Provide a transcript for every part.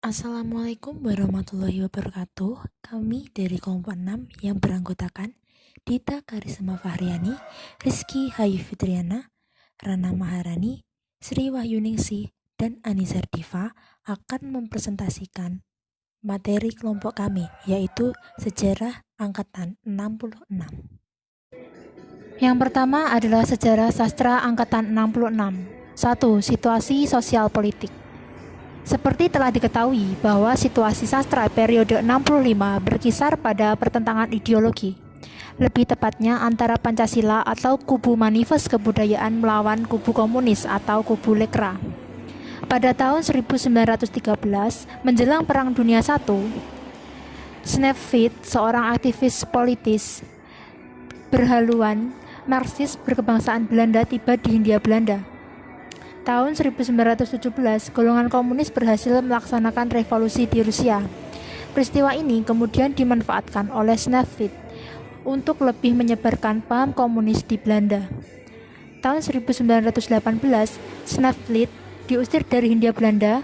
Assalamualaikum warahmatullahi wabarakatuh. Kami dari kelompok 6 yang beranggotakan Dita Karisma Fahriani, Rizky Hayu Fitriana, Rana Maharani, Sri Wahyuningsih, dan Anizar Diva akan mempresentasikan materi kelompok kami, yaitu Sejarah Angkatan 66. Yang pertama adalah Sejarah Sastra Angkatan 66. 1. Situasi sosial politik. Seperti telah diketahui bahwa situasi sastra periode 65 berkisar pada pertentangan ideologi, lebih tepatnya antara Pancasila atau kubu manifest kebudayaan melawan kubu komunis atau kubu Lekra. Pada tahun 1913, menjelang Perang Dunia I, Snefvit, seorang aktivis politis berhaluan Marxis berkebangsaan Belanda, tiba di Hindia Belanda. Tahun 1917, golongan komunis berhasil melaksanakan revolusi di Rusia. Peristiwa ini kemudian dimanfaatkan oleh Snefvit untuk lebih menyebarkan paham komunis di Belanda. Tahun 1918, Snefvit diusir dari Hindia Belanda.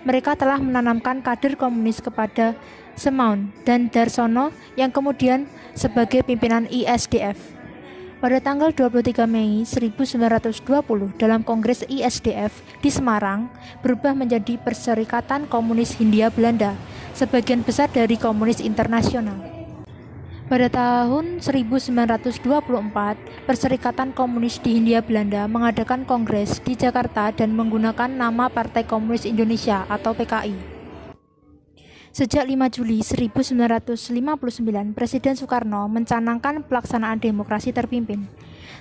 Mereka telah menanamkan kader komunis kepada Semaun dan Darsono yang kemudian sebagai pimpinan ISDF. Pada tanggal 23 Mei 1920 dalam Kongres ISDF di Semarang berubah menjadi Perserikatan Komunis Hindia Belanda, sebagian besar dari Komunis Internasional. Pada tahun 1924, Perserikatan Komunis di Hindia Belanda mengadakan kongres di Jakarta dan menggunakan nama Partai Komunis Indonesia atau PKI. Sejak 5 Juli 1959, Presiden Soekarno mencanangkan pelaksanaan demokrasi terpimpin.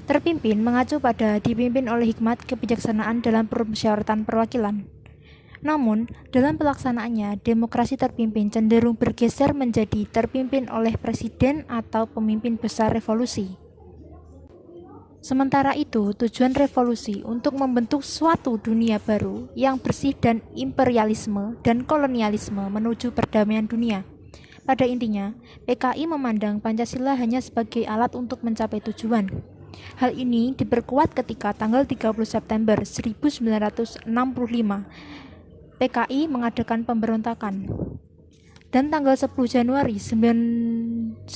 Terpimpin mengacu pada dipimpin oleh hikmat kebijaksanaan dalam permusyawaratan perwakilan. Namun, dalam pelaksanaannya, demokrasi terpimpin cenderung bergeser menjadi terpimpin oleh presiden atau pemimpin besar revolusi. Sementara itu, tujuan revolusi untuk membentuk suatu dunia baru yang bersih dan imperialisme dan kolonialisme menuju perdamaian dunia. Pada intinya, PKI memandang Pancasila hanya sebagai alat untuk mencapai tujuan. Hal ini diperkuat ketika tanggal 30 September 1965 PKI mengadakan pemberontakan. Dan tanggal 10 Januari 1996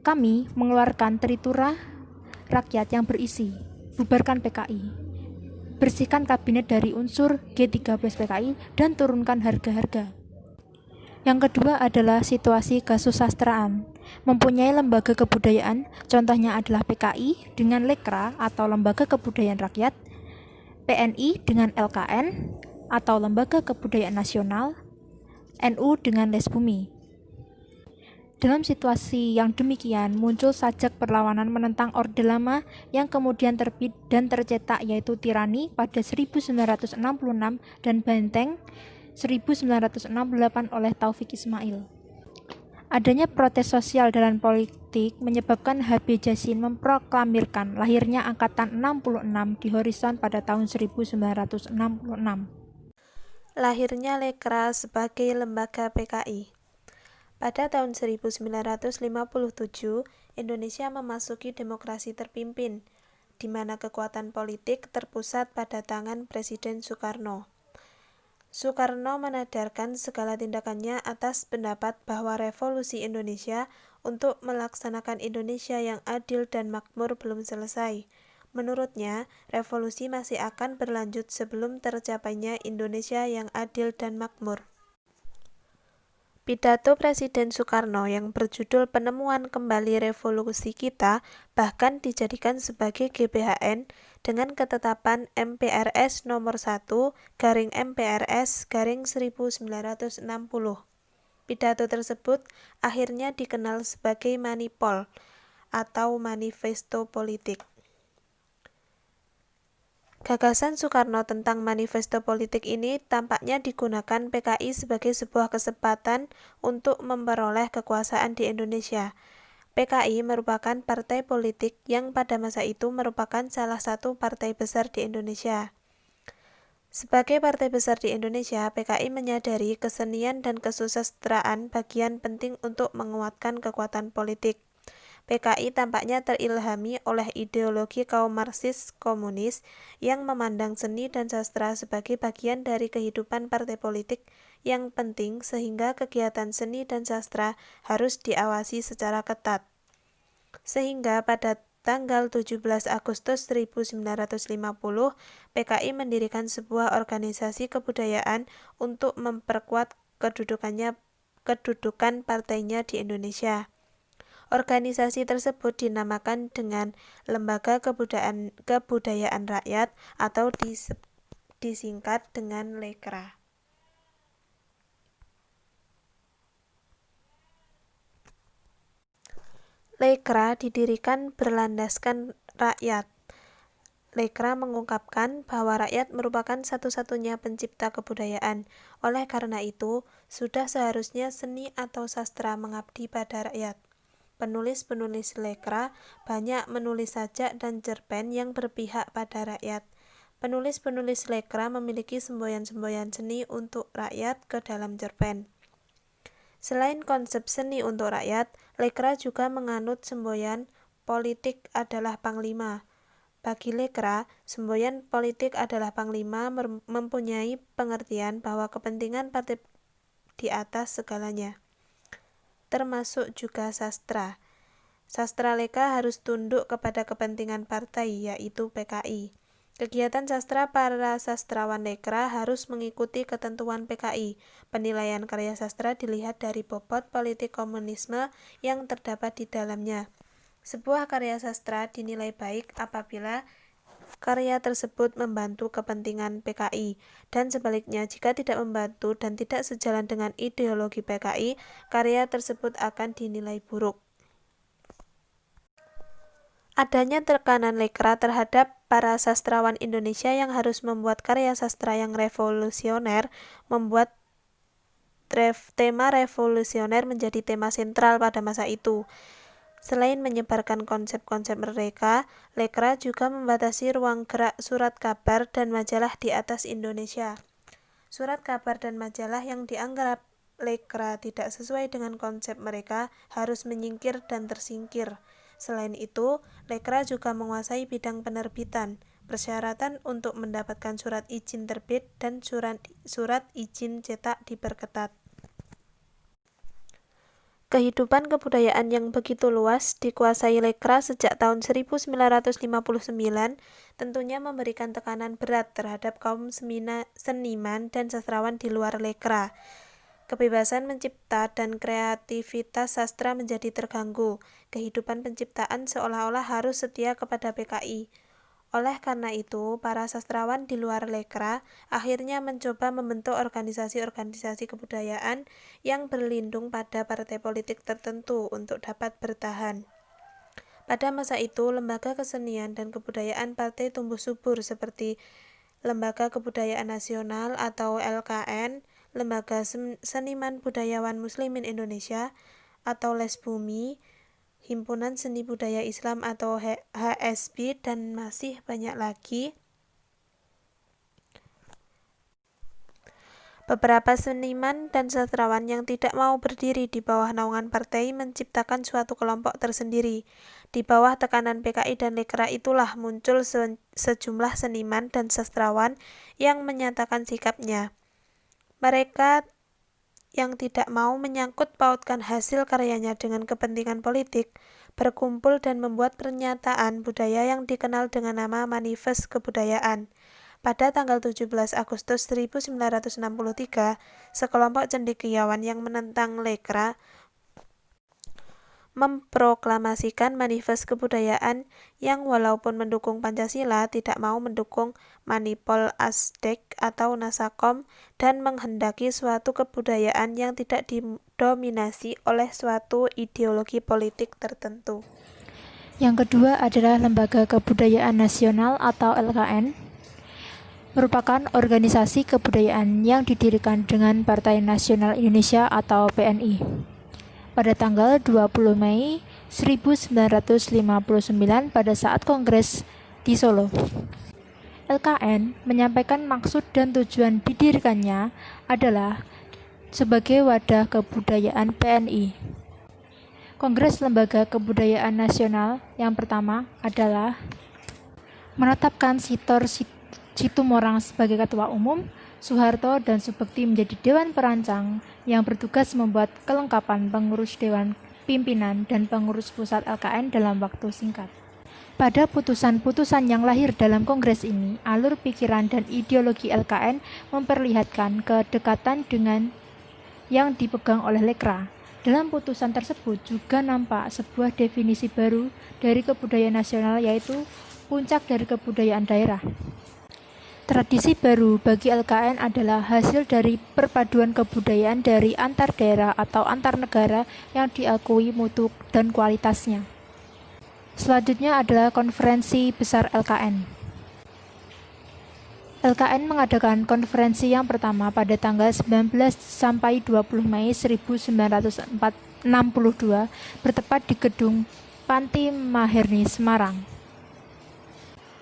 kami mengeluarkan teritura rakyat yang berisi bubarkan PKI, bersihkan kabinet dari unsur G13 PKI, dan turunkan harga-harga. Yang kedua adalah situasi kesusastraan. Mempunyai lembaga kebudayaan, contohnya adalah PKI dengan Lekra atau Lembaga Kebudayaan Rakyat, PNI dengan LKN atau Lembaga Kebudayaan Nasional, NU dengan Les Bumi. Dalam situasi yang demikian, muncul sajak perlawanan menentang Orde Lama yang kemudian terbit dan tercetak, yaitu Tirani pada 1966 dan Benteng 1968 oleh Taufik Ismail. Adanya protes sosial dan politik menyebabkan HB Jassin memproklamirkan lahirnya Angkatan 66 di horizon pada tahun 1966. Lahirnya Lekra sebagai lembaga PKI. Pada tahun 1957, Indonesia memasuki demokrasi terpimpin, di mana kekuatan politik terpusat pada tangan Presiden Soekarno. Soekarno menadarkan segala tindakannya atas pendapat bahwa revolusi Indonesia untuk melaksanakan Indonesia yang adil dan makmur belum selesai. Menurutnya, revolusi masih akan berlanjut sebelum tercapainya Indonesia yang adil dan makmur. Pidato Presiden Soekarno yang berjudul Penemuan Kembali Revolusi Kita bahkan dijadikan sebagai GBHN dengan ketetapan MPRS nomor 1/MPRS/1960. Pidato tersebut akhirnya dikenal sebagai Manipol atau Manifesto Politik. Gagasan Soekarno tentang manifesto politik ini tampaknya digunakan PKI sebagai sebuah kesempatan untuk memperoleh kekuasaan di Indonesia. PKI merupakan partai politik yang pada masa itu merupakan salah satu partai besar di Indonesia. Sebagai partai besar di Indonesia, PKI menyadari kesenian dan kesusastraan bagian penting untuk menguatkan kekuatan politik. PKI tampaknya terilhami oleh ideologi kaum Marxis komunis yang memandang seni dan sastra sebagai bagian dari kehidupan partai politik yang penting sehingga kegiatan seni dan sastra harus diawasi secara ketat. Sehingga pada tanggal 17 Agustus 1950, PKI mendirikan sebuah organisasi kebudayaan untuk memperkuat kedudukan partainya di Indonesia. Organisasi tersebut dinamakan dengan Lembaga Kebudayaan Rakyat atau disingkat dengan Lekra. Lekra didirikan berlandaskan rakyat. Lekra mengungkapkan bahwa rakyat merupakan satu-satunya pencipta kebudayaan. Oleh karena itu, sudah seharusnya seni atau sastra mengabdi pada rakyat. Penulis-penulis Lekra banyak menulis sajak dan cerpen yang berpihak pada rakyat. Penulis-penulis Lekra memiliki semboyan-semboyan seni untuk rakyat ke dalam cerpen. Selain konsep seni untuk rakyat, Lekra juga menganut semboyan politik adalah panglima. Bagi Lekra, semboyan politik adalah panglima mempunyai pengertian bahwa kepentingan partai di atas segalanya, termasuk juga sastra. Sastra Lekra harus tunduk kepada kepentingan partai, yaitu PKI. Kegiatan sastra para sastrawan Lekra harus mengikuti ketentuan PKI. Penilaian karya sastra dilihat dari bobot politik komunisme yang terdapat di dalamnya. Sebuah karya sastra dinilai baik apabila karya tersebut membantu kepentingan PKI, dan sebaliknya jika tidak membantu dan tidak sejalan dengan ideologi PKI, karya tersebut akan dinilai buruk. Adanya tekanan Lekra terhadap para sastrawan Indonesia yang harus membuat karya sastra yang revolusioner, membuat tema revolusioner menjadi tema sentral pada masa itu. Selain menyebarkan konsep-konsep mereka, Lekra juga membatasi ruang gerak surat kabar dan majalah di atas Indonesia. Surat kabar dan majalah yang dianggap Lekra tidak sesuai dengan konsep mereka harus menyingkir dan tersingkir. Selain itu, Lekra juga menguasai bidang penerbitan. Persyaratan untuk mendapatkan surat izin terbit dan surat izin cetak diperketat. Kehidupan kebudayaan yang begitu luas dikuasai Lekra sejak tahun 1959 tentunya memberikan tekanan berat terhadap kaum seniman dan sastrawan di luar Lekra. Kebebasan mencipta dan kreativitas sastra menjadi terganggu. Kehidupan penciptaan seolah-olah harus setia kepada PKI. Oleh karena itu, para sastrawan di luar Lekra akhirnya mencoba membentuk organisasi-organisasi kebudayaan yang berlindung pada partai politik tertentu untuk dapat bertahan. Pada masa itu, lembaga kesenian dan kebudayaan partai tumbuh subur seperti Lembaga Kebudayaan Nasional atau LKN, Lembaga Seniman Budayawan Muslimin Indonesia atau Lesbumi, Himpunan Seni Budaya Islam atau HSB, dan masih banyak lagi. Beberapa seniman dan sastrawan yang tidak mau berdiri di bawah naungan partai menciptakan suatu kelompok tersendiri. Di bawah tekanan PKI dan Lekra itulah muncul sejumlah seniman dan sastrawan yang menyatakan sikapnya. Mereka yang tidak mau menyangkut pautkan hasil karyanya dengan kepentingan politik, berkumpul dan membuat pernyataan budaya yang dikenal dengan nama Manifest Kebudayaan. Pada tanggal 17 Agustus 1963, sekelompok cendekiawan yang menentang Lekra memproklamasikan Manifest Kebudayaan yang walaupun mendukung Pancasila tidak mau mendukung Manipol Asdek atau Nasakom dan menghendaki suatu kebudayaan yang tidak didominasi oleh suatu ideologi politik tertentu. Yang kedua adalah Lembaga Kebudayaan Nasional atau LKN, merupakan organisasi kebudayaan yang didirikan dengan Partai Nasional Indonesia atau PNI. Pada tanggal 20 Mei 1959 pada saat Kongres di Solo. LKN menyampaikan maksud dan tujuan didirikannya adalah sebagai wadah kebudayaan PNI. Kongres Lembaga Kebudayaan Nasional yang pertama adalah menetapkan Sitor Situmorang sebagai Ketua Umum, Soeharto dan Subekti menjadi Dewan Perancang yang bertugas membuat kelengkapan pengurus Dewan Pimpinan dan pengurus pusat LKN dalam waktu singkat. Pada putusan-putusan yang lahir dalam kongres ini, alur pikiran dan ideologi LKN memperlihatkan kedekatan dengan yang dipegang oleh Lekra. Dalam putusan tersebut juga nampak sebuah definisi baru dari kebudayaan nasional, yaitu puncak dari kebudayaan daerah. Tradisi baru bagi LKN adalah hasil dari perpaduan kebudayaan dari antar daerah atau antar negara yang diakui mutu dan kualitasnya. Selanjutnya adalah Konferensi Besar LKN. LKN mengadakan konferensi yang pertama pada tanggal 19 sampai 20 Mei 1962 bertepat di Gedung Panti Maherni, Semarang.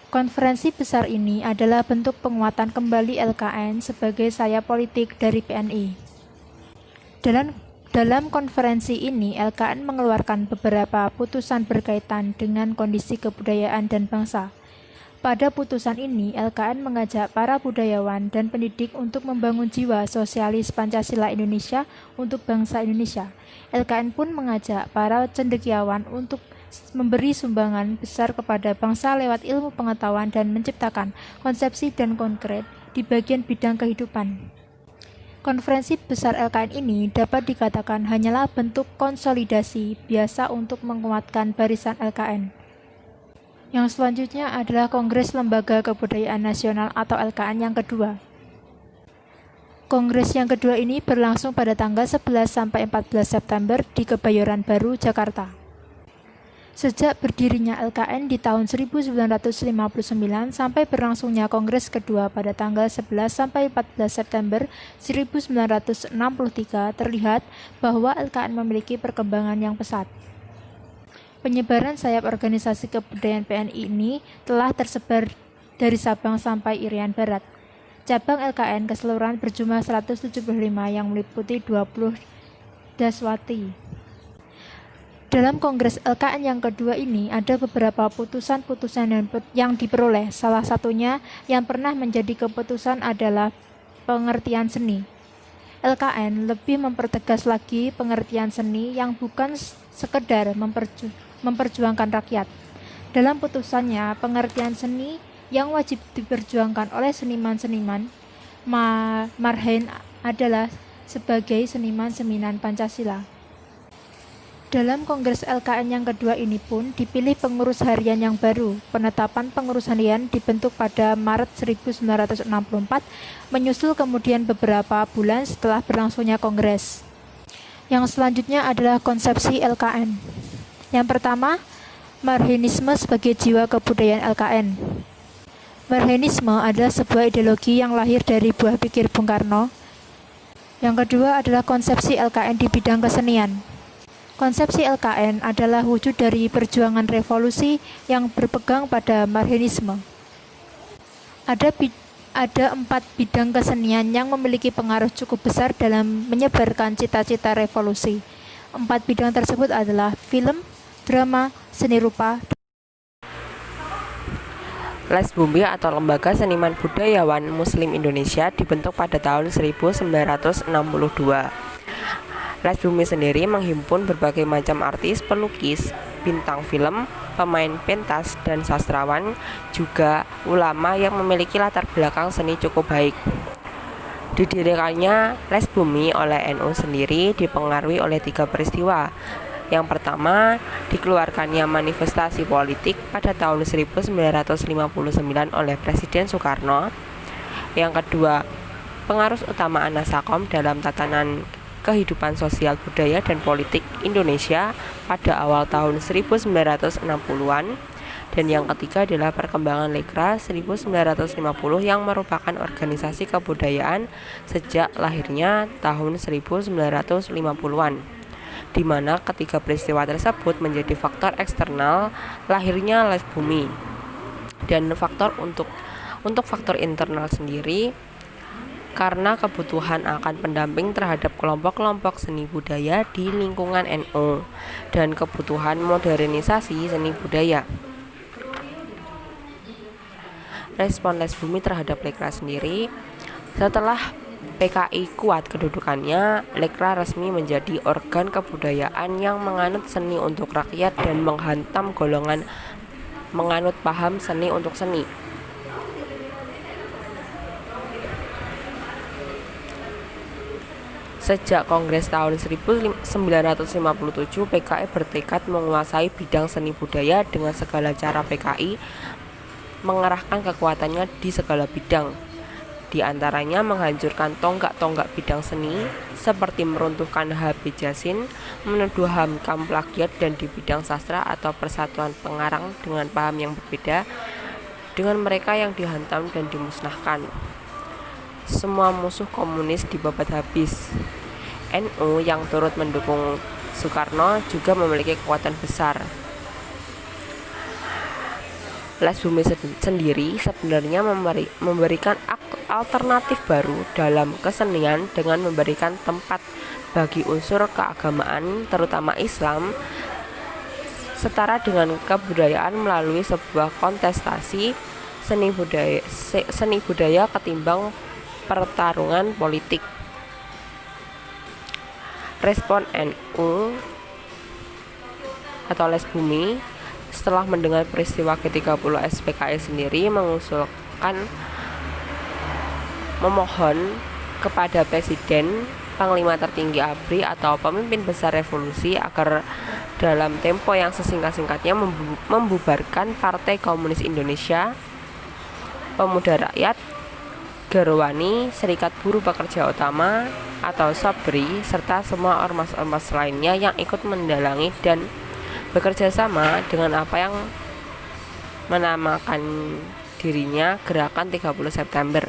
Konferensi besar ini adalah bentuk penguatan kembali LKN sebagai sayap politik dari PNI. Dalam konferensi ini, LKN mengeluarkan beberapa putusan berkaitan dengan kondisi kebudayaan dan bangsa. Pada putusan ini, LKN mengajak para budayawan dan pendidik untuk membangun jiwa sosialis Pancasila Indonesia untuk bangsa Indonesia. LKN pun mengajak para cendekiawan untuk memberi sumbangan besar kepada bangsa lewat ilmu pengetahuan dan menciptakan konsepsi dan konkret di bagian bidang kehidupan. Konferensi besar LKN ini dapat dikatakan hanyalah bentuk konsolidasi biasa untuk menguatkan barisan LKN. Yang selanjutnya adalah Kongres Lembaga Kebudayaan Nasional atau LKN yang kedua. Kongres yang kedua ini berlangsung pada tanggal 11 sampai 14 September di Kebayoran Baru, Jakarta. Sejak berdirinya LKN di tahun 1959 sampai berlangsungnya Kongres kedua pada tanggal 11 sampai 14 September 1963 terlihat bahwa LKN memiliki perkembangan yang pesat. Penyebaran sayap organisasi kebudayaan PNI ini telah tersebar dari Sabang sampai Irian Barat. Cabang LKN keseluruhan berjumlah 175 yang meliputi 20 daswati. Dalam Kongres LKN yang kedua ini ada beberapa putusan-putusan yang diperoleh. Salah satunya yang pernah menjadi keputusan adalah pengertian seni. LKN lebih mempertegas lagi pengertian seni yang bukan sekedar memperjuangkan rakyat. Dalam putusannya, pengertian seni yang wajib diperjuangkan oleh seniman-seniman marhen adalah sebagai seniman-seniman Pancasila. Dalam Kongres LKN yang kedua ini pun dipilih pengurus harian yang baru. Penetapan pengurus harian dibentuk pada Maret 1964, menyusul kemudian beberapa bulan setelah berlangsungnya Kongres. Yang selanjutnya adalah konsepsi LKN. Yang pertama, marhenisme sebagai jiwa kebudayaan LKN. Marhenisme adalah sebuah ideologi yang lahir dari buah pikir Bung Karno. Yang kedua adalah konsepsi LKN di bidang kesenian. Konsepsi LKN adalah wujud dari perjuangan revolusi yang berpegang pada marhenisme. Ada 4 bidang kesenian yang memiliki pengaruh cukup besar dalam menyebarkan cita-cita revolusi. 4 bidang tersebut adalah film, drama, seni rupa. Les Bumi atau Lembaga Seniman Budayawan Muslim Indonesia dibentuk pada tahun 1962. Les Bumi sendiri menghimpun berbagai macam artis, pelukis, bintang film, pemain pentas, dan sastrawan, juga ulama yang memiliki latar belakang seni cukup baik. Didirikannya Les Bumi oleh NU sendiri dipengaruhi oleh 3 peristiwa. Yang pertama, dikeluarkannya manifestasi politik pada tahun 1959 oleh Presiden Soekarno. Yang kedua, pengaruh utama Anas Sakom dalam tatanan kehidupan sosial budaya dan politik Indonesia pada awal tahun 1960-an. Dan yang ketiga adalah perkembangan Lekra 1950 yang merupakan organisasi kebudayaan sejak lahirnya tahun 1950-an, di mana ketiga peristiwa tersebut menjadi faktor eksternal lahirnya Les Bumi. Dan faktor untuk faktor internal sendiri, karena kebutuhan akan pendamping terhadap kelompok-kelompok seni budaya di lingkungan NU dan kebutuhan modernisasi seni budaya. Respon Les Bumi terhadap Lekra sendiri: setelah PKI kuat kedudukannya, Lekra resmi menjadi organ kebudayaan yang menganut seni untuk rakyat dan menghantam golongan menganut paham seni untuk seni. Sejak Kongres tahun 1957, PKI bertekad menguasai bidang seni budaya. Dengan segala cara PKI mengerahkan kekuatannya di segala bidang. Di antaranya menghancurkan tonggak-tonggak bidang seni, seperti meruntuhkan H.B. Jasin, menuduh Hamkam plagiat, dan di bidang sastra atau persatuan pengarang dengan paham yang berbeda dengan mereka yang dihantam dan dimusnahkan. Semua musuh komunis dibabat habis. NU yang turut mendukung Soekarno juga memiliki kekuatan besar. Les Bumi sendiri sebenarnya memberikan alternatif baru dalam kesenian dengan memberikan tempat bagi unsur keagamaan, terutama Islam, setara dengan kebudayaan melalui sebuah kontestasi seni budaya ketimbang pertarungan politik. Respon NU atau Les Bumi setelah mendengar peristiwa ke-30 SPKI sendiri memohon kepada Presiden, Panglima Tertinggi ABRI atau pemimpin besar revolusi agar dalam tempo yang sesingkat-singkatnya membubarkan Partai Komunis Indonesia, Pemuda Rakyat, Garwani, Serikat Buruh Pekerja Utama atau SOBRI, serta semua ormas-ormas lainnya yang ikut mendalangi dan bekerja sama dengan apa yang menamakan dirinya Gerakan 30 September.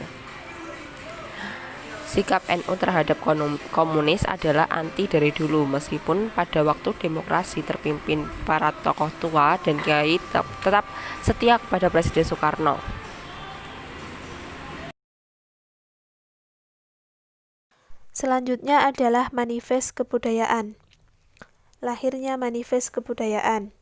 Sikap NU terhadap komunis adalah anti dari dulu, meskipun pada waktu demokrasi terpimpin para tokoh tua dan kiai tetap setia kepada Presiden Soekarno. Selanjutnya adalah manifest kebudayaan. Lahirnya manifest kebudayaan.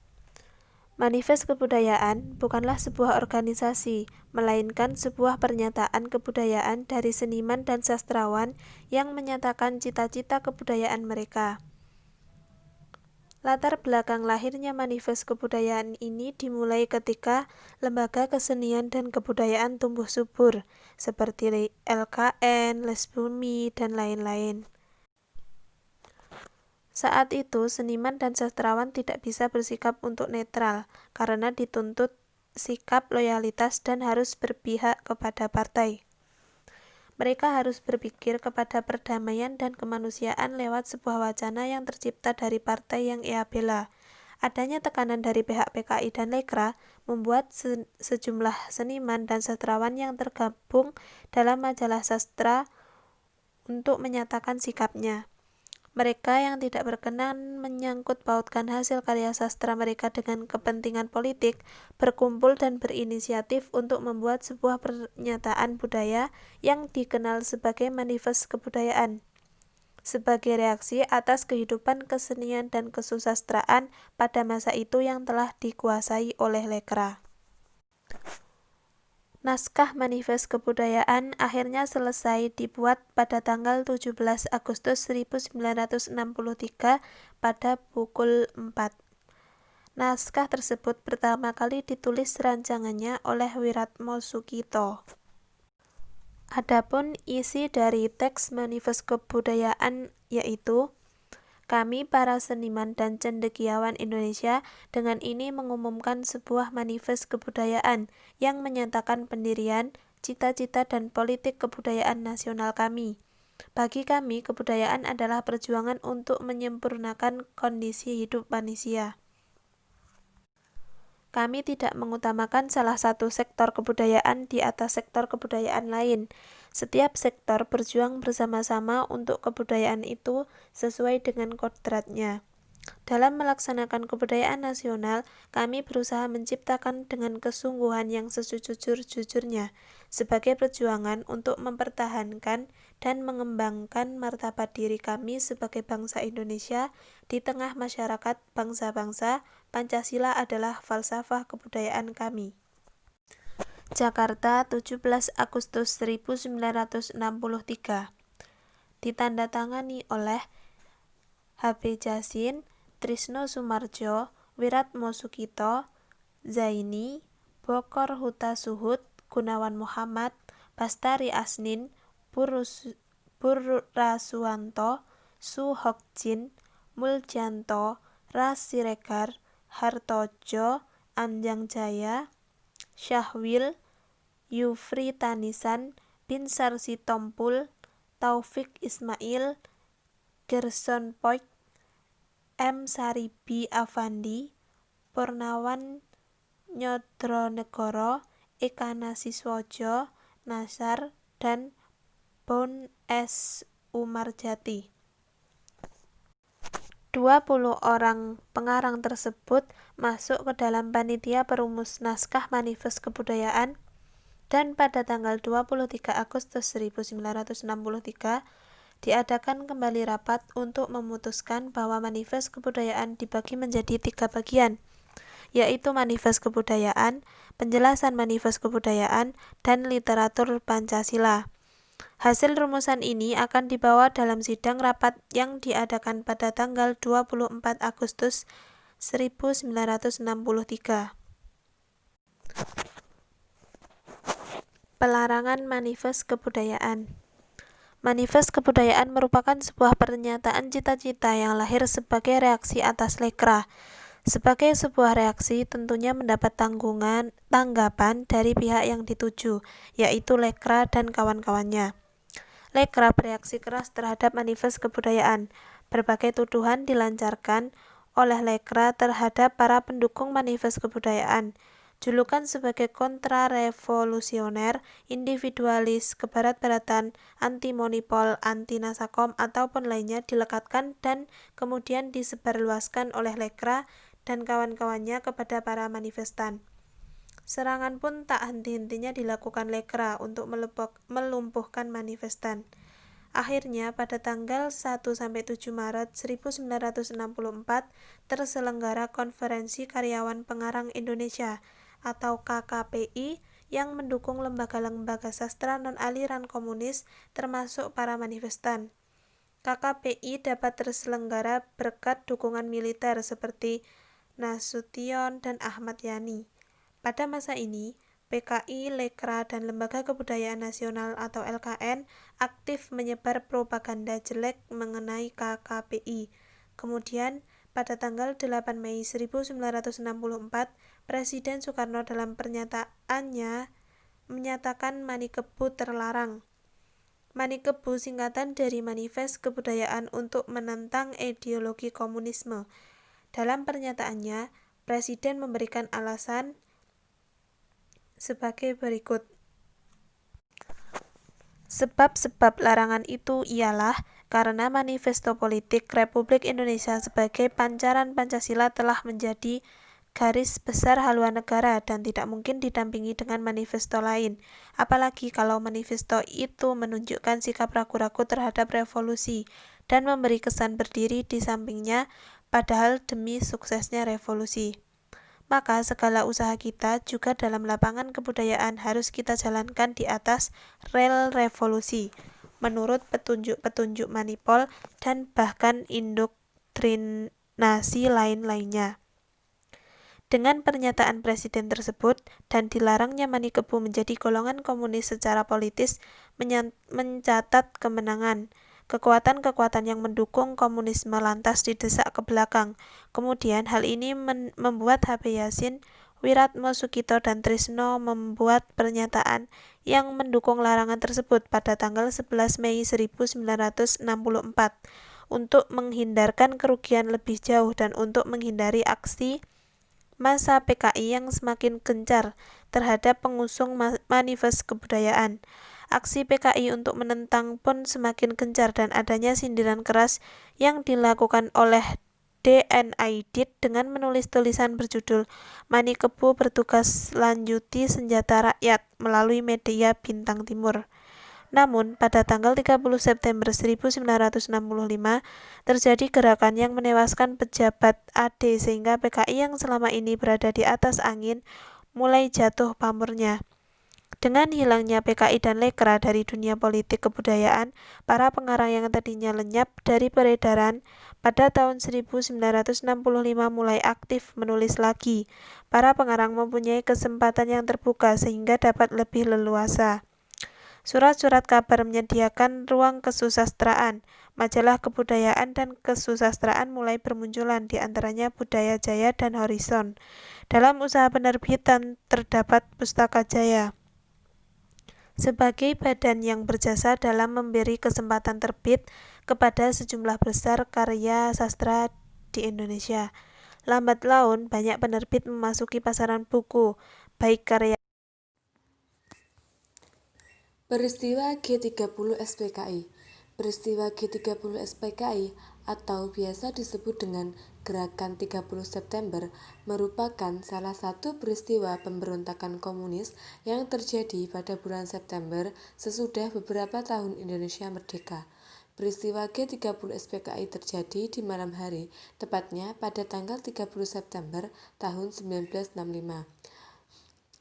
Manifest kebudayaan bukanlah sebuah organisasi, melainkan sebuah pernyataan kebudayaan dari seniman dan sastrawan yang menyatakan cita-cita kebudayaan mereka. Latar belakang lahirnya manifest kebudayaan ini dimulai ketika lembaga kesenian dan kebudayaan tumbuh subur, seperti LKN, Les Bumi, dan lain-lain. Saat itu, seniman dan sastrawan tidak bisa bersikap untuk netral, karena dituntut sikap loyalitas dan harus berpihak kepada partai. Mereka harus berpikir kepada perdamaian dan kemanusiaan lewat sebuah wacana yang tercipta dari partai yang ia bela. Adanya tekanan dari pihak PKI dan Lekra membuat sejumlah seniman dan sastrawan yang tergabung dalam majalah sastra untuk menyatakan sikapnya. Mereka yang tidak berkenan menyangkut pautkan hasil karya sastra mereka dengan kepentingan politik berkumpul dan berinisiatif untuk membuat sebuah pernyataan budaya yang dikenal sebagai manifest kebudayaan, sebagai reaksi atas kehidupan kesenian dan kesusastraan pada masa itu yang telah dikuasai oleh Lekra. Naskah Manifest Kebudayaan akhirnya selesai dibuat pada tanggal 17 Agustus 1963 pada pukul 4. Naskah tersebut pertama kali ditulis rancangannya oleh Wiratmo Sukito. Adapun isi dari teks Manifest Kebudayaan yaitu: kami para seniman dan cendekiawan Indonesia dengan ini mengumumkan sebuah manifest kebudayaan yang menyatakan pendirian, cita-cita dan politik kebudayaan nasional kami. Bagi kami, kebudayaan adalah perjuangan untuk menyempurnakan kondisi hidup manusia. Kami tidak mengutamakan salah satu sektor kebudayaan di atas sektor kebudayaan lain. Setiap sektor berjuang bersama-sama untuk kebudayaan itu sesuai dengan kodratnya. Dalam melaksanakan kebudayaan nasional, kami berusaha menciptakan dengan kesungguhan yang sejujur-jujurnya sebagai perjuangan untuk mempertahankan dan mengembangkan martabat diri kami sebagai bangsa Indonesia di tengah masyarakat bangsa-bangsa. Pancasila adalah falsafah kebudayaan kami. Jakarta, 17 Agustus 1963. Ditandatangani oleh H.B. Jasin, Trisno Sumarjo, Wiratmo Sukito, Zaini, Bokor Hutasuhud, Gunawan Muhammad, Bastari Asnin, Purrasuwanto, Suhokjin, Muljanto, Ras Siregar, Hartojo, Anjang Jaya, Syahwil, Yufri Tanisan, Binsar Sitompul, Taufik Ismail, Gerson Poik, M. Saribi Afandi, Purnawan Nyodronegoro, Ekana Siswojo, Nasar, dan Bon S. Umarjati. 20 orang pengarang tersebut masuk ke dalam panitia perumus naskah Manifest Kebudayaan, dan pada tanggal 23 Agustus 1963 diadakan kembali rapat untuk memutuskan bahwa Manifest Kebudayaan dibagi menjadi 3 bagian, yaitu Manifest Kebudayaan, Penjelasan Manifest Kebudayaan, dan Literatur Pancasila. Hasil rumusan ini akan dibawa dalam sidang rapat yang diadakan pada tanggal 24 Agustus 1963. Pelarangan Manifest Kebudayaan. Manifest Kebudayaan merupakan sebuah pernyataan cita-cita yang lahir sebagai reaksi atas Lekra. Sebagai sebuah reaksi tentunya mendapat tanggapan dari pihak yang dituju, yaitu Lekra dan kawan-kawannya. Lekra bereaksi keras terhadap Manifest Kebudayaan. Berbagai tuduhan dilancarkan oleh Lekra terhadap para pendukung Manifest Kebudayaan. Julukan sebagai kontra-revolusioner, individualis, kebarat-baratan, anti-monopol, anti-nasakom, ataupun lainnya dilekatkan dan kemudian disebarluaskan oleh Lekra dan kawan-kawannya kepada para manifestan. Serangan pun tak henti-hentinya dilakukan Lekra untuk melumpuhkan manifestan. Akhirnya pada tanggal 1-7 Maret 1964 terselenggara Konferensi Karyawan Pengarang Indonesia atau KKPI yang mendukung lembaga-lembaga sastra non-aliran komunis termasuk para manifestan. KKPI dapat terselenggara berkat dukungan militer seperti Nasution dan Ahmad Yani. Pada masa ini, PKI, Lekra, dan Lembaga Kebudayaan Nasional atau LKN aktif menyebar propaganda jelek mengenai KKPI. Kemudian, pada tanggal 8 Mei 1964, Presiden Soekarno dalam pernyataannya menyatakan Manikebu terlarang. Manikebu singkatan dari Manifest Kebudayaan untuk menentang ideologi komunisme. Dalam pernyataannya, Presiden memberikan alasan sebagai berikut. Sebab-sebab larangan itu ialah karena Manifesto Politik Republik Indonesia sebagai pancaran Pancasila telah menjadi garis besar haluan negara dan tidak mungkin didampingi dengan manifesto lain, apalagi kalau manifesto itu menunjukkan sikap ragu-ragu terhadap revolusi dan memberi kesan berdiri di sampingnya padahal demi suksesnya revolusi. Maka segala usaha kita juga dalam lapangan kebudayaan harus kita jalankan di atas rel revolusi, menurut petunjuk-petunjuk manipol dan bahkan indoktrinasi lain-lainnya. Dengan pernyataan Presiden tersebut dan dilarangnya Manikebu menjadi golongan komunis secara politis mencatat kemenangan. Kekuatan-kekuatan yang mendukung komunisme lantas didesak ke belakang. Kemudian hal ini membuat H.B. Jasin, Wiratmo Sukito, dan Trisno membuat pernyataan yang mendukung larangan tersebut pada tanggal 11 Mei 1964 untuk menghindarkan kerugian lebih jauh dan untuk menghindari aksi masa PKI yang semakin gencar terhadap pengusung Manifest Kebudayaan. Aksi PKI untuk menentang pun semakin gencar dan adanya sindiran keras yang dilakukan oleh DNIDIT dengan menulis tulisan berjudul Manikebu bertugas lanjuti senjata rakyat melalui media Bintang Timur. Namun, pada tanggal 30 September 1965, terjadi gerakan yang menewaskan pejabat AD sehingga PKI yang selama ini berada di atas angin mulai jatuh pamornya. Dengan hilangnya PKI dan Lekra dari dunia politik kebudayaan, para pengarang yang tadinya lenyap dari peredaran pada tahun 1965 mulai aktif menulis lagi. Para pengarang mempunyai kesempatan yang terbuka sehingga dapat lebih leluasa. Surat-surat kabar menyediakan ruang kesusastraan. Majalah kebudayaan dan kesusastraan mulai bermunculan, di antaranya Budaya Jaya dan Horizon. Dalam usaha penerbitan terdapat Pustaka Jaya sebagai badan yang berjasa dalam memberi kesempatan terbit kepada sejumlah besar karya sastra di Indonesia. Lambat laun, banyak penerbit memasuki pasaran buku, baik karya Peristiwa G30 SPKI. Peristiwa G30 SPKI atau biasa disebut dengan Gerakan 30 September merupakan salah satu peristiwa pemberontakan komunis yang terjadi pada bulan September sesudah beberapa tahun Indonesia merdeka. Peristiwa G30 SPKI terjadi di malam hari, tepatnya pada tanggal 30 September tahun 1965.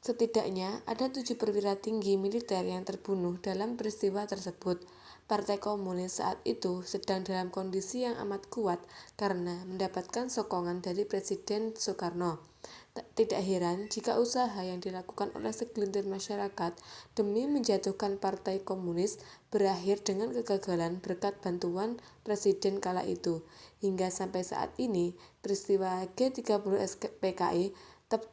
Setidaknya ada 7 perwira tinggi militer yang terbunuh dalam peristiwa tersebut. Partai Komunis saat itu sedang dalam kondisi yang amat kuat karena mendapatkan sokongan dari Presiden Soekarno. Tidak heran jika usaha yang dilakukan oleh segelintir masyarakat demi menjatuhkan Partai Komunis berakhir dengan kegagalan berkat bantuan Presiden kala itu. Hingga sampai saat ini, peristiwa G30 SPKI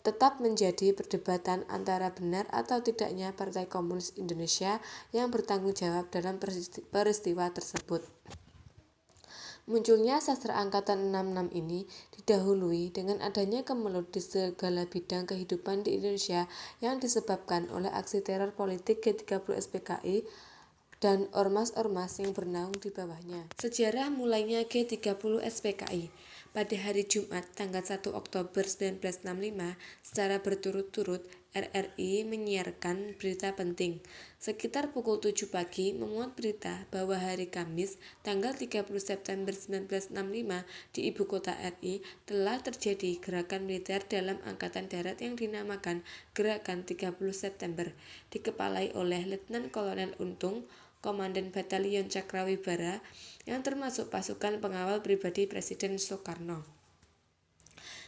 tetap menjadi perdebatan antara benar atau tidaknya Partai Komunis Indonesia yang bertanggung jawab dalam peristiwa tersebut. Munculnya sastra angkatan 66 ini didahului dengan adanya kemelut di segala bidang kehidupan di Indonesia yang disebabkan oleh aksi teror politik G30 SPKI dan ormas-ormas yang bernaung di bawahnya. Sejarah mulainya G30 SPKI. Pada hari Jumat tanggal 1 Oktober 1965, secara berturut-turut RRI menyiarkan berita penting. Sekitar pukul 7 pagi memuat berita bahwa hari Kamis tanggal 30 September 1965 di ibu kota RI telah terjadi gerakan militer dalam angkatan darat yang dinamakan Gerakan 30 September, dikepalai oleh Letnan Kolonel Untung, Komandan Batalion Cakrawibara, yang termasuk pasukan pengawal pribadi Presiden Soekarno.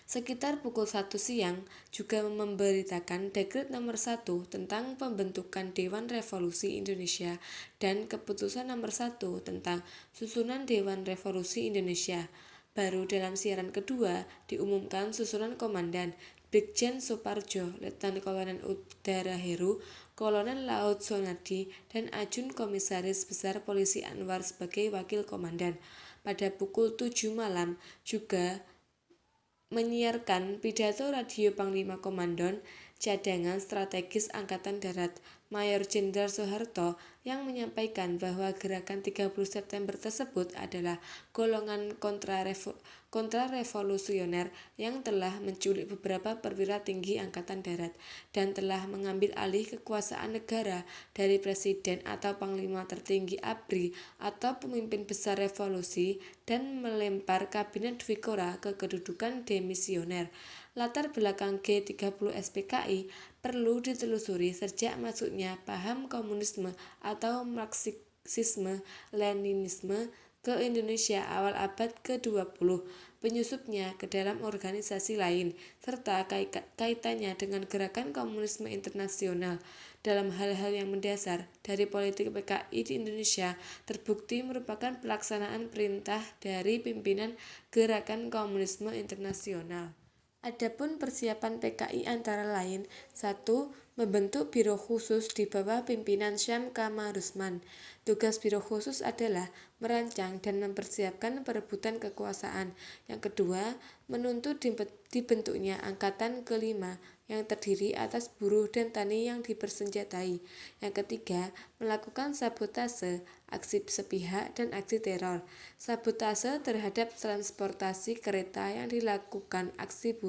Sekitar pukul 1 siang juga memberitakan Dekret Nomor 1 tentang pembentukan Dewan Revolusi Indonesia dan Keputusan Nomor 1 tentang susunan Dewan Revolusi Indonesia. Baru dalam siaran kedua diumumkan susunan komandan Brigjen Soeparjo, Letnan Kolonel Udara Heru, Kolonel Laut Sonardi, dan Ajun Komisaris Besar Polisi Anwar sebagai wakil komandan. Pada pukul 7 malam juga menyiarkan pidato radio Panglima Komandon Cadangan Strategis Angkatan Darat Mayor Jenderal Soeharto yang menyampaikan bahwa gerakan 30 September tersebut adalah golongan kontrarevolusioner yang telah menculik beberapa perwira tinggi Angkatan Darat dan telah mengambil alih kekuasaan negara dari Presiden atau Panglima tertinggi ABRI atau pemimpin besar revolusi dan melempar Kabinet Dwikora ke kedudukan demisioner. Latar belakang G30 SPKI perlu ditelusuri sejak masuknya paham komunisme atau Marxisme Leninisme ke Indonesia awal abad ke-20, penyusupnya ke dalam organisasi lain, serta kaitannya dengan gerakan komunisme internasional. Dalam hal-hal yang mendasar dari politik PKI di Indonesia terbukti merupakan pelaksanaan perintah dari pimpinan gerakan komunisme internasional. Adapun persiapan PKI antara lain: 1. Membentuk biro khusus di bawah pimpinan Syam Kamaruzman. Tugas biro khusus adalah merancang dan mempersiapkan perebutan kekuasaan. Yang kedua, menuntut dibentuknya Angkatan ke-5 yang terdiri atas buruh dan tani yang dipersenjatai. Yang ketiga, melakukan sabotase, aksi sepihak, dan aksi teror. Sabotase terhadap transportasi kereta yang dilakukan aksi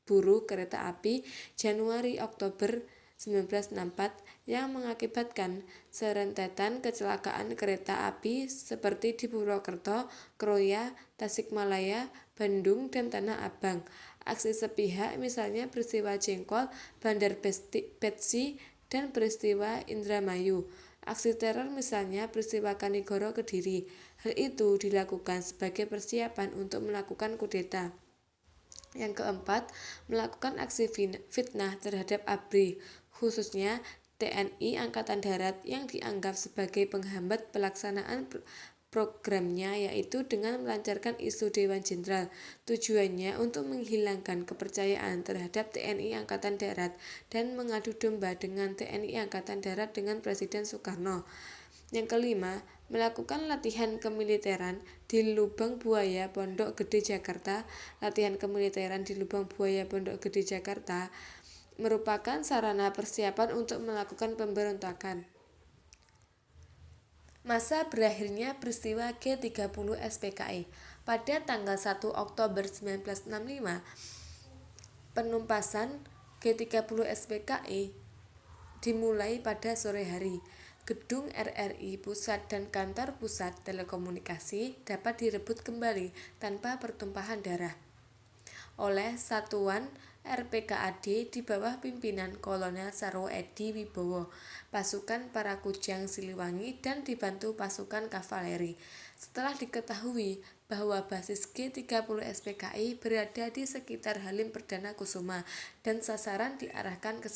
buruh kereta api Januari-Oktober 1964 yang mengakibatkan serentetan kecelakaan kereta api seperti di Purwokerto, Kroya, Tasikmalaya, Bandung, dan Tanah Abang. Aksi sepihak misalnya peristiwa Jengkol, Bandar Betsi, dan peristiwa Indramayu. Aksi teror misalnya peristiwa Kanigoro Kediri. Hal itu dilakukan sebagai persiapan untuk melakukan kudeta. Yang keempat, melakukan aksi fitnah terhadap ABRI, khususnya TNI Angkatan Darat yang dianggap sebagai penghambat pelaksanaan programnya, yaitu dengan melancarkan isu Dewan Jenderal. Tujuannya untuk menghilangkan kepercayaan terhadap TNI Angkatan Darat dan mengadu domba dengan TNI Angkatan Darat dengan Presiden Soekarno. Yang kelima, melakukan latihan kemiliteran di Lubang Buaya, Pondok Gede, Jakarta. Latihan kemiliteran di Lubang Buaya, Pondok Gede, Jakarta merupakan sarana persiapan untuk melakukan pemberontakan. Masa berakhirnya peristiwa G30 SPKI. Pada tanggal 1 Oktober 1965, penumpasan G30 SPKI dimulai pada sore hari. Gedung RRI Pusat dan kantor Pusat Telekomunikasi dapat direbut kembali tanpa pertumpahan darah oleh Satuan RPKAD di bawah pimpinan Kolonel Sarwo Edi Wibowo, pasukan para Kujang Siliwangi, dan dibantu pasukan kavaleri. Setelah diketahui bahwa basis G30 SPKI berada di sekitar Halim Perdana Kusuma dan sasaran diarahkan ke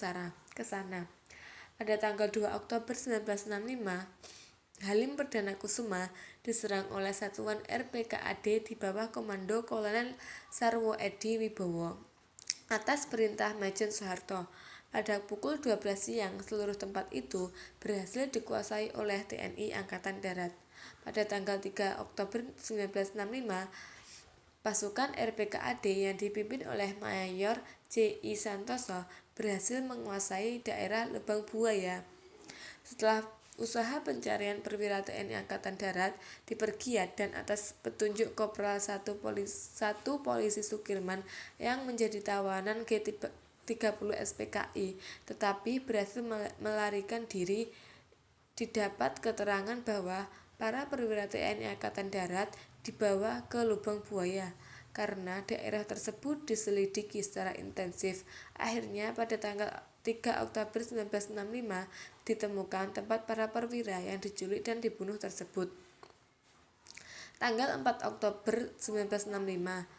sana. Pada tanggal 2 Oktober 1965, Halim Perdana Kusuma diserang oleh satuan RPKAD di bawah komando Kolonel Sarwo Edi Wibowo atas perintah Majen Soeharto. Pada pukul 12 siang, seluruh tempat itu berhasil dikuasai oleh TNI Angkatan Darat. Pada tanggal 3 Oktober 1965, pasukan RPKAD yang dipimpin oleh Mayor C.I. Santoso berhasil menguasai daerah Lubang Buaya. Setelah usaha pencarian perwira TNI Angkatan Darat dipergiat dan atas petunjuk Kopral 1 Polisi Sukirman yang menjadi tawanan G30 SPKI, tetapi berhasil melarikan diri, didapat keterangan bahwa para perwira TNI Angkatan Darat dibawa ke Lubang Buaya. Karena daerah tersebut diselidiki secara intensif, akhirnya pada tanggal 3 Oktober 1965 ditemukan tempat para perwira yang diculik dan dibunuh tersebut. Tanggal 4 Oktober 1965,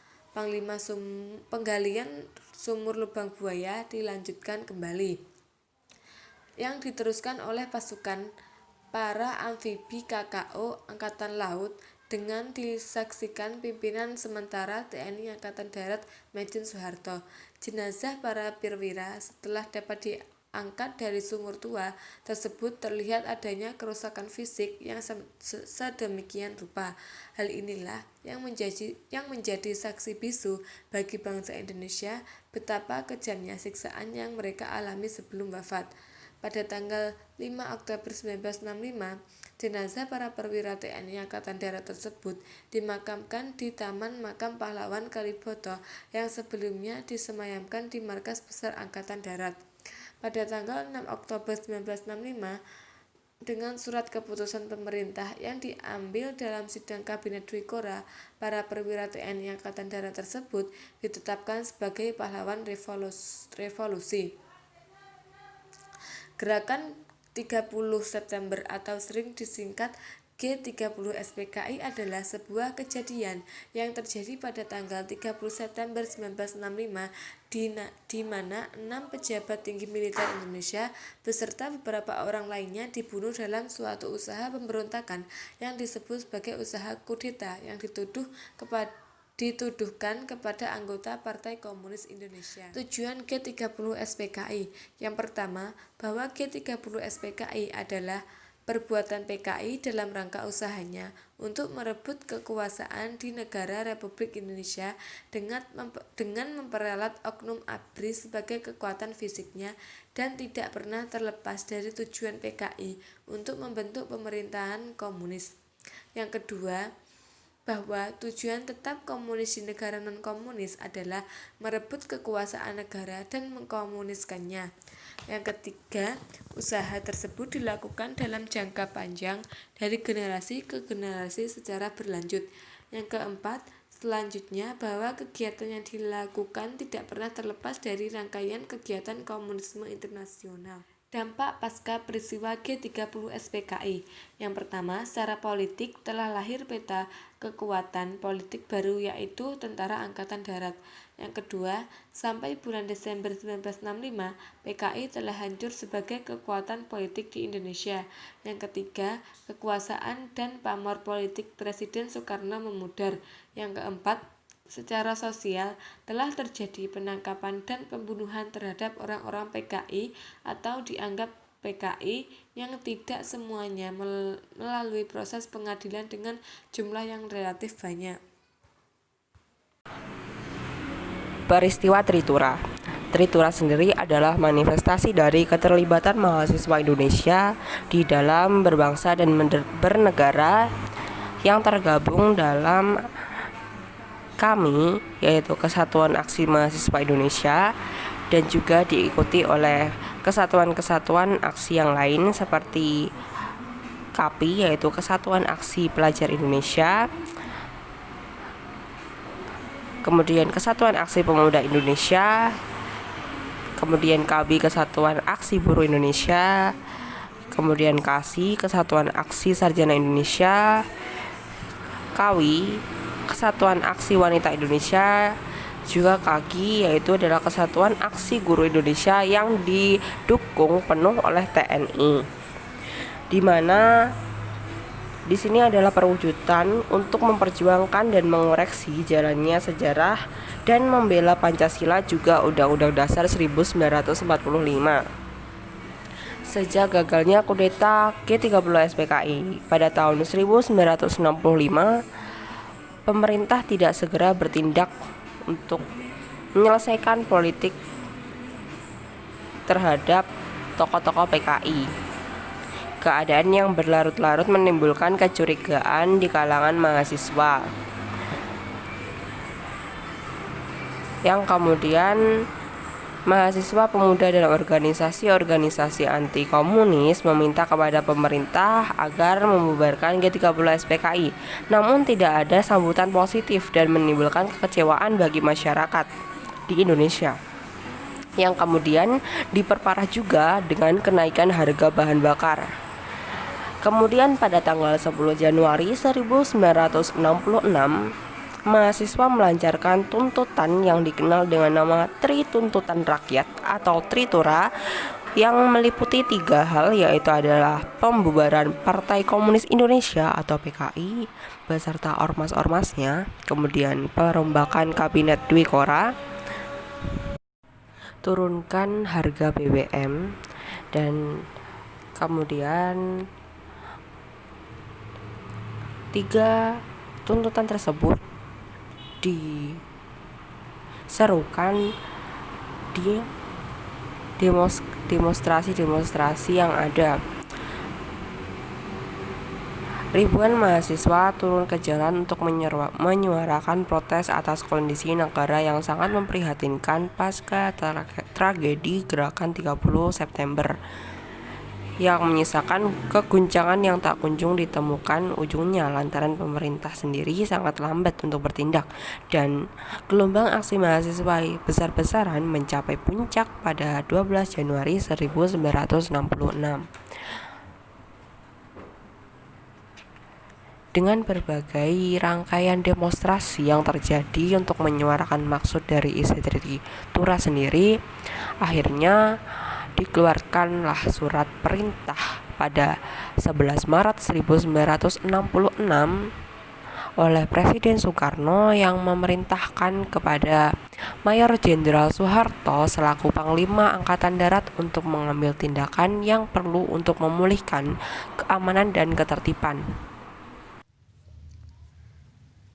penggalian sumur Lubang Buaya dilanjutkan kembali, yang diteruskan oleh pasukan para amfibi KKO Angkatan Laut dengan disaksikan pimpinan sementara TNI Angkatan Darat Majen Soeharto. Jenazah para perwira setelah dapat diangkat dari sumur tua tersebut terlihat adanya kerusakan fisik yang sedemikian rupa. Hal inilah yang menjadi saksi bisu bagi bangsa Indonesia betapa kejamnya siksaan yang mereka alami sebelum wafat. Pada tanggal 5 Oktober 1965, jenazah para perwira TNI Angkatan Darat tersebut dimakamkan di Taman Makam Pahlawan Kaliboto yang sebelumnya disemayamkan di Markas Besar Angkatan Darat. Pada tanggal 6 Oktober 1965, dengan surat keputusan pemerintah yang diambil dalam sidang Kabinet Dwikora, para perwira TNI Angkatan Darat tersebut ditetapkan sebagai pahlawan revolusi. Gerakan 30 September atau sering disingkat G30 SPKI adalah sebuah kejadian yang terjadi pada tanggal 30 September 1965 di mana 6 pejabat tinggi militer Indonesia beserta beberapa orang lainnya dibunuh dalam suatu usaha pemberontakan yang disebut sebagai usaha kudeta yang dituduhkan kepada anggota Partai Komunis Indonesia. Tujuan G30 SPKI. Yang pertama, bahwa G30 SPKI adalah perbuatan PKI dalam rangka usahanya untuk merebut kekuasaan di negara Republik Indonesia dengan memperalat oknum ABRI sebagai kekuatan fisiknya dan tidak pernah terlepas dari tujuan PKI untuk membentuk pemerintahan komunis. Yang kedua, bahwa tujuan tetap komunis di negara non-komunis adalah merebut kekuasaan negara dan mengkomuniskannya. Yang ketiga, usaha tersebut dilakukan dalam jangka panjang dari generasi ke generasi secara berlanjut. Yang keempat, selanjutnya bahwa kegiatan yang dilakukan tidak pernah terlepas dari rangkaian kegiatan komunisme internasional. Dampak pasca peristiwa G30 SPKI. Yang pertama, secara politik telah lahir peta kekuatan politik baru yaitu Tentara Angkatan Darat. Yang kedua, sampai bulan Desember 1965, PKI telah hancur sebagai kekuatan politik di Indonesia. Yang ketiga, kekuasaan dan pamor politik Presiden Soekarno memudar. Yang keempat, secara sosial telah terjadi penangkapan dan pembunuhan terhadap orang-orang PKI atau dianggap PKI yang tidak semuanya melalui proses pengadilan dengan jumlah yang relatif banyak. Peristiwa Tritura. Tritura sendiri adalah manifestasi dari keterlibatan mahasiswa Indonesia di dalam berbangsa dan bernegara yang tergabung dalam KAMI, yaitu Kesatuan Aksi Mahasiswa Indonesia, dan juga diikuti oleh kesatuan-kesatuan aksi yang lain seperti KAPI, yaitu Kesatuan Aksi Pelajar Indonesia, kemudian Kesatuan Aksi Pemuda Indonesia, kemudian KABI, Kesatuan Aksi Buruh Indonesia, kemudian KASI, Kesatuan Aksi Sarjana Indonesia, KAWI, Kesatuan Aksi Wanita Indonesia, juga KAGI, yaitu adalah Kesatuan Aksi Guru Indonesia yang didukung penuh oleh TNI. Di mana di sini adalah perwujudan untuk memperjuangkan dan mengoreksi jalannya sejarah dan membela Pancasila juga Undang-Undang Dasar 1945. Sejak gagalnya kudeta G30 SPKI pada tahun 1965, pemerintah tidak segera bertindak untuk menyelesaikan politik terhadap tokoh-tokoh PKI. Keadaan yang berlarut-larut menimbulkan kecurigaan di kalangan mahasiswa, yang kemudian mahasiswa, pemuda, dan organisasi-organisasi anti komunis meminta kepada pemerintah agar membubarkan G30 SPKI. Namun tidak ada sambutan positif dan menimbulkan kekecewaan bagi masyarakat di Indonesia, yang kemudian diperparah juga dengan kenaikan harga bahan bakar. Kemudian pada tanggal 10 Januari 1966, mahasiswa melancarkan tuntutan yang dikenal dengan nama Tri Tuntutan Rakyat atau Tritura, yang meliputi 3 hal, yaitu adalah pembubaran Partai Komunis Indonesia atau PKI beserta ormas-ormasnya, kemudian perombakan Kabinet Dwi Kora, turunkan harga BBM, dan kemudian 3 tuntutan tersebut diserukan di demonstrasi-demonstrasi yang ada. Ribuan mahasiswa turun ke jalan untuk menyuarakan protes atas kondisi negara yang sangat memprihatinkan pasca tragedi Gerakan 30 September yang menyisakan keguncangan yang tak kunjung ditemukan ujungnya lantaran pemerintah sendiri sangat lambat untuk bertindak, dan gelombang aksi mahasiswa besar-besaran mencapai puncak pada 12 Januari 1966 dengan berbagai rangkaian demonstrasi yang terjadi untuk menyuarakan maksud dari isi Tritura sendiri. Akhirnya dikeluarkanlah surat perintah pada 11 Maret 1966 oleh Presiden Soekarno yang memerintahkan kepada Mayor Jenderal Soeharto selaku Panglima Angkatan Darat untuk mengambil tindakan yang perlu untuk memulihkan keamanan dan ketertiban.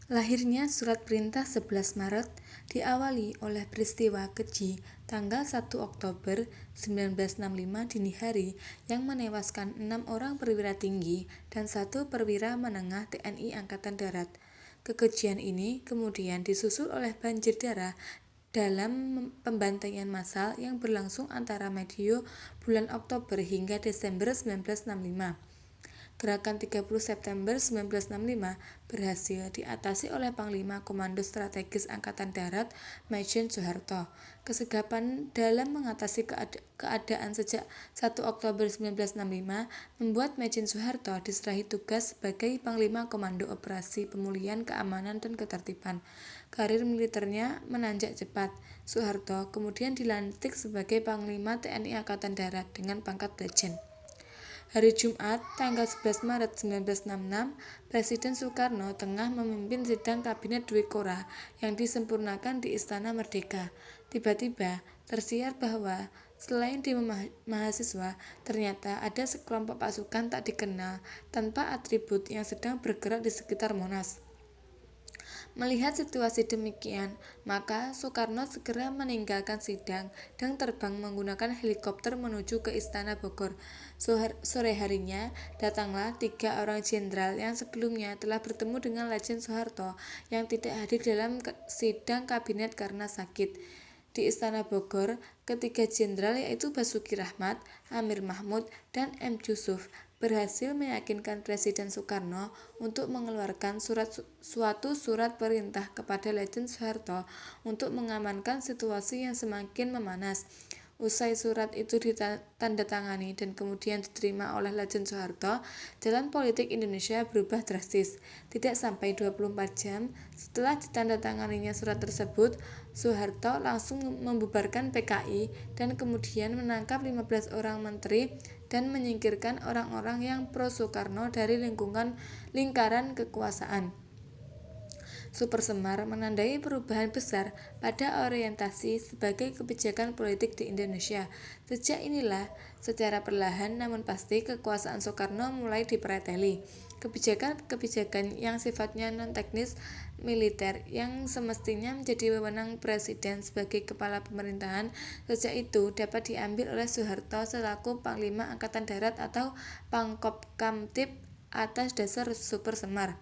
Lahirnya Surat Perintah 11 Maret diawali oleh peristiwa keji tanggal 1 Oktober 1965 dini hari yang menewaskan 6 orang perwira tinggi dan 1 perwira menengah TNI Angkatan Darat. Kekejian ini kemudian disusul oleh banjir darah dalam pembantaian massal yang berlangsung antara medio bulan Oktober hingga Desember 1965. Gerakan 30 September 1965 berhasil diatasi oleh Panglima Komando Strategis Angkatan Darat Majen Soeharto. Kesegapan dalam mengatasi keadaan sejak 1 Oktober 1965 membuat Majen Soeharto diserahi tugas sebagai Panglima Komando Operasi Pemulihan Keamanan dan Ketertiban. Karir militernya menanjak cepat. Soeharto kemudian dilantik sebagai Panglima TNI Angkatan Darat dengan pangkat Letjen. Hari Jumat, tanggal 11 Maret 1966, Presiden Soekarno tengah memimpin sidang Kabinet Dwikora yang disempurnakan di Istana Merdeka. Tiba-tiba tersiar bahwa selain di mahasiswa, ternyata ada sekelompok pasukan tak dikenal tanpa atribut yang sedang bergerak di sekitar Monas. Melihat situasi demikian, maka Soekarno segera meninggalkan sidang dan terbang menggunakan helikopter menuju ke Istana Bogor. Sore harinya, datanglah 3 orang jenderal yang sebelumnya telah bertemu dengan Letjen Soeharto yang tidak hadir dalam sidang kabinet karena sakit. Di Istana Bogor, ketiga jenderal yaitu Basuki Rahmat, Amir Mahmud, dan M. Yusuf berhasil meyakinkan Presiden Soekarno untuk mengeluarkan suatu surat perintah kepada Letjen Soeharto untuk mengamankan situasi yang semakin memanas. Usai surat itu ditandatangani dan kemudian diterima oleh Letjen Soeharto, jalan politik Indonesia berubah drastis. Tidak sampai 24 jam setelah ditandatanganinya surat tersebut, Soeharto langsung membubarkan PKI dan kemudian menangkap 15 orang menteri dan menyingkirkan orang-orang yang pro-Soekarno dari lingkaran kekuasaan. Super Semar menandai perubahan besar pada orientasi sebagai kebijakan politik di Indonesia. Sejak inilah, secara perlahan namun pasti kekuasaan Soekarno mulai dipreteli. Kebijakan-kebijakan yang sifatnya non-teknis militer yang semestinya menjadi wewenang Presiden sebagai kepala pemerintahan sejak itu dapat diambil oleh Soeharto selaku Panglima Angkatan Darat atau Pangkopkamtib atas dasar Super Semar.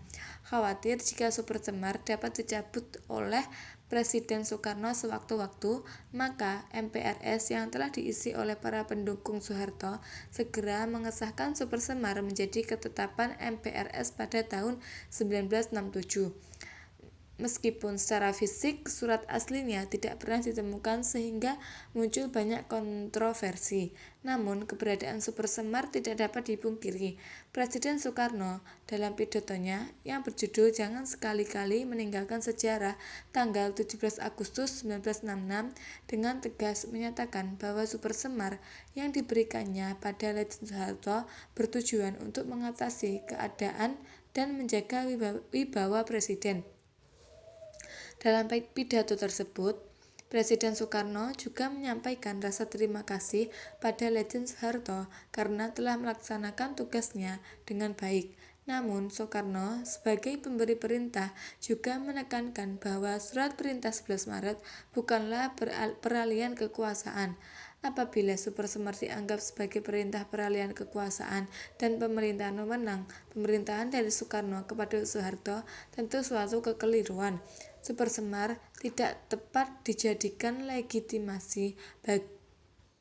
Khawatir jika Super Semar dapat dicabut oleh Presiden Soekarno sewaktu-waktu, maka MPRS yang telah diisi oleh para pendukung Soeharto segera mengesahkan Super Semar menjadi ketetapan MPRS pada tahun 1967. Meskipun secara fisik surat aslinya tidak pernah ditemukan sehingga muncul banyak kontroversi, namun keberadaan Super Semar tidak dapat dipungkiri. Presiden Soekarno dalam pidatonya yang berjudul Jangan Sekali-kali Meninggalkan Sejarah tanggal 17 Agustus 1966 dengan tegas menyatakan bahwa Super Semar yang diberikannya pada Letjen Soeharto bertujuan untuk mengatasi keadaan dan menjaga wibawa Presiden. Dalam pidato tersebut, Presiden Soekarno juga menyampaikan rasa terima kasih pada Letjen Soeharto karena telah melaksanakan tugasnya dengan baik. Namun, Soekarno sebagai pemberi perintah juga menekankan bahwa surat perintah 11 Maret bukanlah peralihan kekuasaan. Apabila Super Semar dianggap sebagai perintah peralihan kekuasaan dan pemerintahan wewenang, pemerintahan dari Soekarno kepada Soeharto tentu suatu kekeliruan. Super Semar tidak tepat dijadikan legitimasi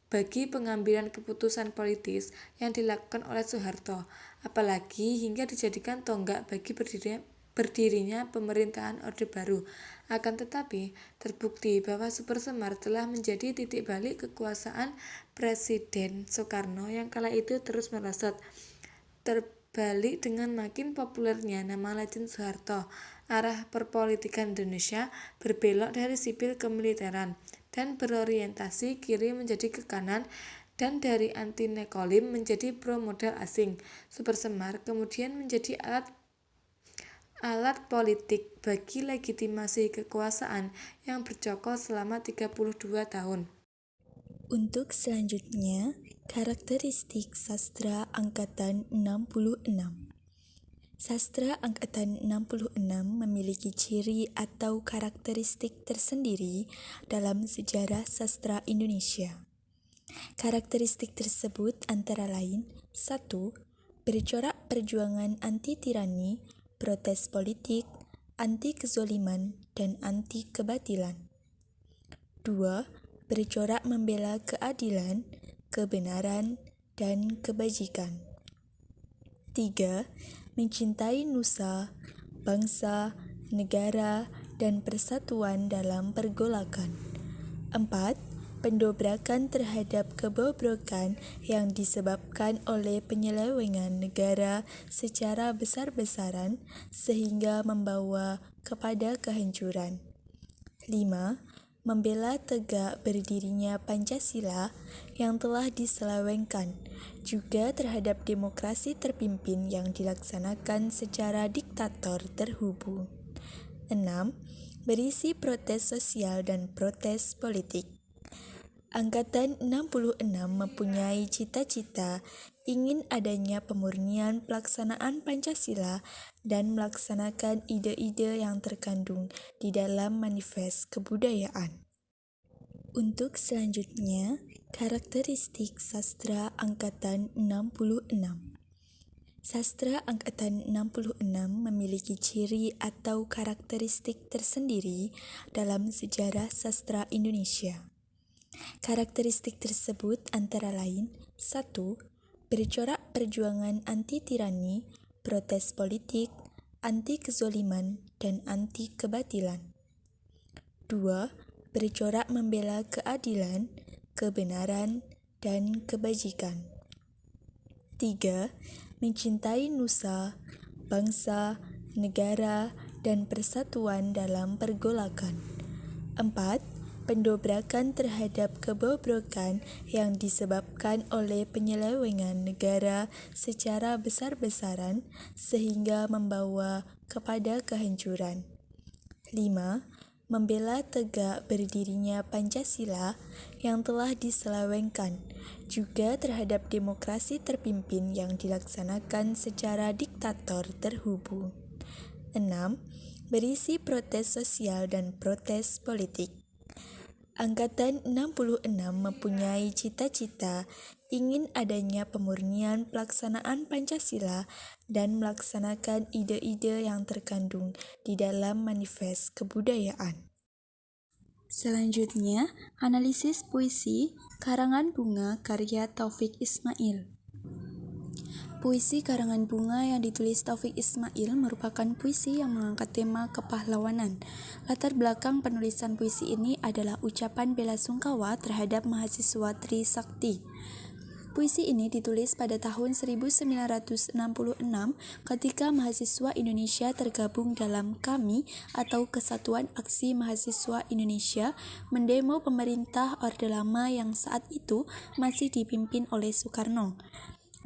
bagi pengambilan keputusan politis yang dilakukan oleh Soeharto, apalagi hingga dijadikan tonggak bagi berdirinya pemerintahan Orde Baru. Akan tetapi, terbukti bahwa Super Semar telah menjadi titik balik kekuasaan Presiden Soekarno yang kala itu terus merosot. Terbalik dengan makin populernya nama Letjen Soeharto, arah perpolitikan Indonesia berbelok dari sipil ke militeran dan berorientasi kiri menjadi ke kanan dan dari anti nekolim menjadi pro modal asing. Super Semar kemudian menjadi alat alat politik bagi legitimasi kekuasaan yang bercokol selama 32 tahun. Untuk selanjutnya, karakteristik sastra angkatan 66. Sastra angkatan 66 memiliki ciri atau karakteristik tersendiri dalam sejarah sastra Indonesia. Karakteristik tersebut antara lain: 1. Bercorak perjuangan anti tirani, protes politik, anti kezoliman, dan anti kebatilan. 2. Bercorak membela keadilan, kebenaran, dan kebajikan. 3. Mencintai nusa, bangsa, negara, dan persatuan dalam pergolakan. 4. Pendobrakan terhadap kebobrokan yang disebabkan oleh penyelewengan negara secara besar-besaran sehingga membawa kepada kehancuran. 5. Membela tegak berdirinya Pancasila yang telah diselewengkan, juga terhadap demokrasi terpimpin yang dilaksanakan secara diktator terhubung. 6. Berisi protes sosial dan protes politik. Angkatan 66 mempunyai cita-cita ingin adanya pemurnian pelaksanaan Pancasila dan melaksanakan ide-ide yang terkandung di dalam manifest kebudayaan. Untuk selanjutnya, karakteristik sastra angkatan 66. Sastra angkatan 66 memiliki ciri atau karakteristik tersendiri dalam sejarah sastra Indonesia. Karakteristik tersebut antara lain: 1. Bercorak perjuangan anti tirani, protes politik, anti kezoliman, dan anti kebatilan. 2. Bercorak membela keadilan, kebenaran, dan kebajikan. 3. Mencintai nusa, bangsa, negara, dan persatuan dalam pergolakan. 4. Pendobrakan terhadap kebobrokan yang disebabkan oleh penyelewengan negara secara besar-besaran sehingga membawa kepada kehancuran. 5. Membela tegak berdirinya Pancasila yang telah diselewengkan, juga terhadap demokrasi terpimpin yang dilaksanakan secara diktator terhubung. 6. Berisi protes sosial dan protes politik. Angkatan 66 mempunyai cita-cita ingin adanya pemurnian pelaksanaan Pancasila dan melaksanakan ide-ide yang terkandung di dalam manifest kebudayaan. Selanjutnya, analisis puisi Karangan Bunga karya Taufik Ismail. Puisi Karangan Bunga yang ditulis Taufik Ismail merupakan puisi yang mengangkat tema kepahlawanan. Latar belakang penulisan puisi ini adalah ucapan bela sungkawa terhadap mahasiswa Trisakti. Puisi ini ditulis pada tahun 1966 ketika mahasiswa Indonesia tergabung dalam KAMI atau Kesatuan Aksi Mahasiswa Indonesia mendemo pemerintah Orde Lama yang saat itu masih dipimpin oleh Soekarno.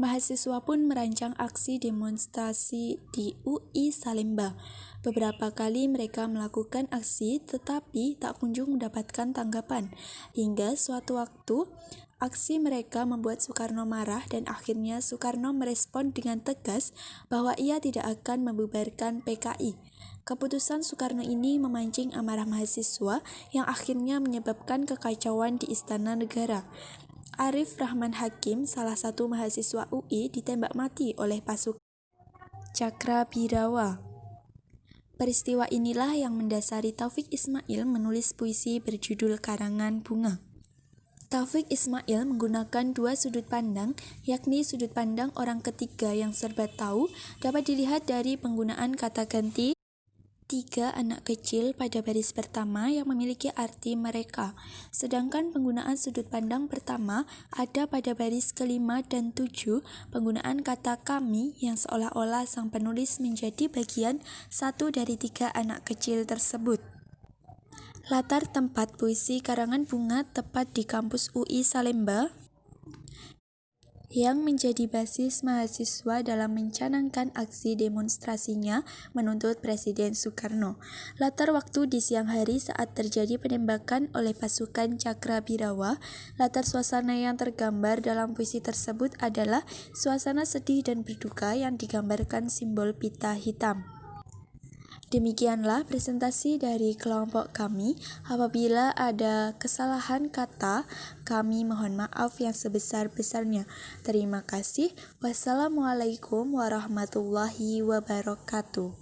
Mahasiswa pun merancang aksi demonstrasi di UI Salemba. Beberapa kali mereka melakukan aksi tetapi tak kunjung mendapatkan tanggapan. Hingga suatu waktu, aksi mereka membuat Soekarno marah dan akhirnya Soekarno merespon dengan tegas bahwa ia tidak akan membubarkan PKI. Keputusan Soekarno ini memancing amarah mahasiswa yang akhirnya menyebabkan kekacauan di Istana Negara. Arif Rahman Hakim, salah satu mahasiswa UI, ditembak mati oleh pasukan Cakrabirawa. Peristiwa inilah yang mendasari Taufik Ismail menulis puisi berjudul Karangan Bunga. Taufik Ismail menggunakan dua sudut pandang, yakni sudut pandang orang ketiga yang serba tahu dapat dilihat dari penggunaan kata ganti 3 anak kecil pada baris pertama yang memiliki arti mereka, sedangkan penggunaan sudut pandang pertama ada pada baris kelima dan 7, penggunaan kata kami yang seolah-olah sang penulis menjadi bagian satu dari 3 anak kecil tersebut. Latar tempat puisi Karangan Bunga tepat di kampus UI Salemba, yang menjadi basis mahasiswa dalam mencanangkan aksi demonstrasinya menuntut Presiden Soekarno. Latar waktu di siang hari saat terjadi penembakan oleh pasukan Cakrabirawa. Latar suasana yang tergambar dalam puisi tersebut adalah suasana sedih dan berduka yang digambarkan simbol pita hitam. Demikianlah presentasi dari kelompok kami. Apabila ada kesalahan kata, kami mohon maaf yang sebesar-besarnya. Terima kasih. Wassalamualaikum warahmatullahi wabarakatuh.